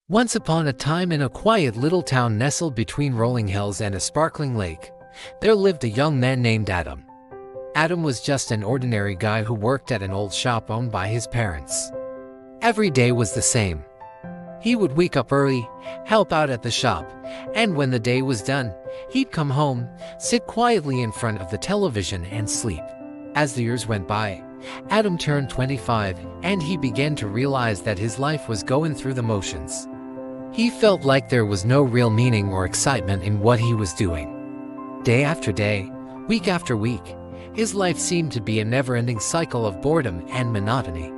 Once upon a time, in a quiet little town nestled between rolling hills and a sparkling lake, there lived a young man named Adam. Adam was just an ordinary guy who worked at an old shop owned by his parents. Every day was the same. He would wake up early, help out at the shop, and when the day was done, he'd come home, sit quietly in front of the television and sleep. As the years went by, Adam turned 25, and he began to realize that his life was going through the motions. He felt like there was no real meaning or excitement in what he was doing. Day after day, week after week, his life seemed to be a never-ending cycle of boredom and monotony.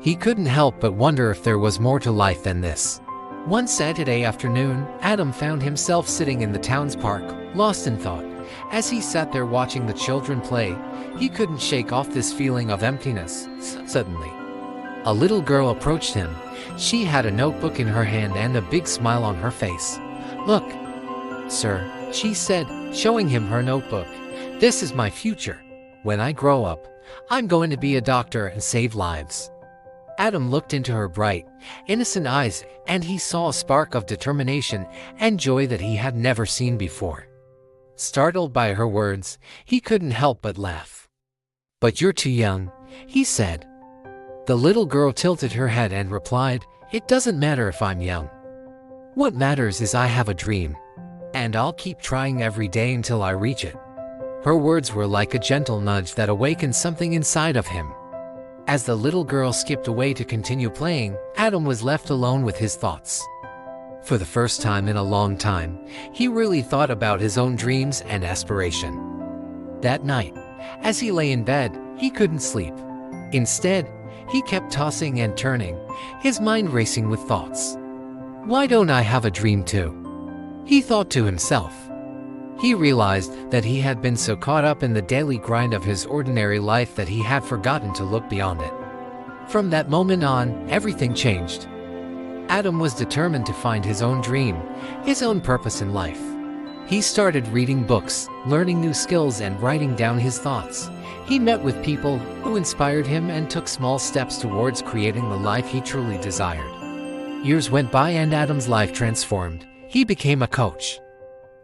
He couldn't help but wonder if there was more to life than this. One Saturday afternoon, Adam found himself sitting in the town's park, lost in thought. As he sat there watching the children play, he couldn't shake off this feeling of emptiness. Suddenly, a little girl approached him. She had a notebook in her hand and a big smile on her face. "Look, sir," she said, showing him her notebook. "This is my future. When I grow up, I'm going to be a doctor and save lives." Adam looked into her bright, innocent eyes, and he saw a spark of determination and joy that he had never seen before. Startled by her words, he couldn't help but laugh. "But you're too young," he said. The little girl tilted her head and replied, "It doesn't matter if I'm young. What matters is I have a dream, and I'll keep trying every day until I reach it." Her words were like a gentle nudge that awakened something inside of him. As the little girl skipped away to continue playing, Adam was left alone with his thoughts. For the first time in a long time, he really thought about his own dreams and aspiration. That night, as he lay in bed, he couldn't sleep. Instead, he kept tossing and turning, his mind racing with thoughts. "Why don't I have a dream too?" he thought to himself. He realized that he had been so caught up in the daily grind of his ordinary life that he had forgotten to look beyond it. From that moment on, everything changed. Adam was determined to find his own dream, his own purpose in life. He started reading books, learning new skills, and writing down his thoughts. He met with people who inspired him and took small steps towards creating the life he truly desired. Years went by and Adam's life transformed. He became a coach,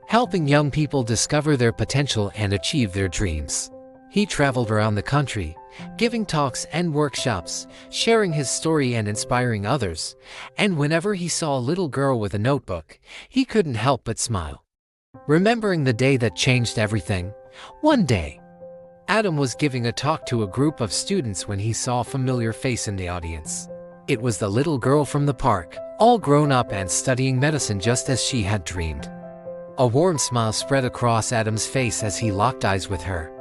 helping young people discover their potential and achieve their dreams. He traveled around the country, giving talks and workshops, sharing his story and inspiring others. And whenever he saw a little girl with a notebook, he couldn't help but smile. Remembering the day that changed everything, one day, Adam was giving a talk to a group of students when he saw a familiar face in the audience. It was the little girl from the park, all grown up and studying medicine just as she had dreamed. A warm smile spread across Adam's face as he locked eyes with her.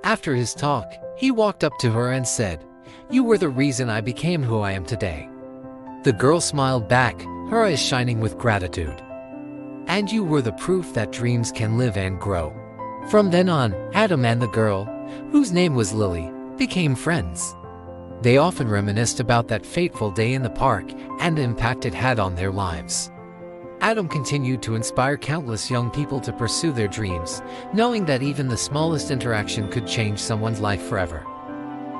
After his talk, he walked up to her and said, "You were the reason I became who I am today." The girl smiled back, her eyes shining with gratitude. "And you were the proof that dreams can live and grow." From then on, Adam and the girl, whose name was Lily, became friends. They often reminisced about that fateful day in the park and the impact it had on their lives. Adam continued to inspire countless young people to pursue their dreams, knowing that even the smallest interaction could change someone's life forever.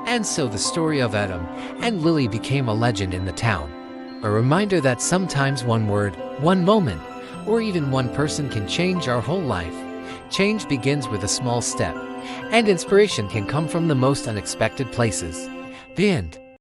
And so the story of Adam and Lily became a legend in the town, a reminder that sometimes one word, one moment, or even one person can change our whole life. Change begins with a small step, and inspiration can come from the most unexpected places. The end.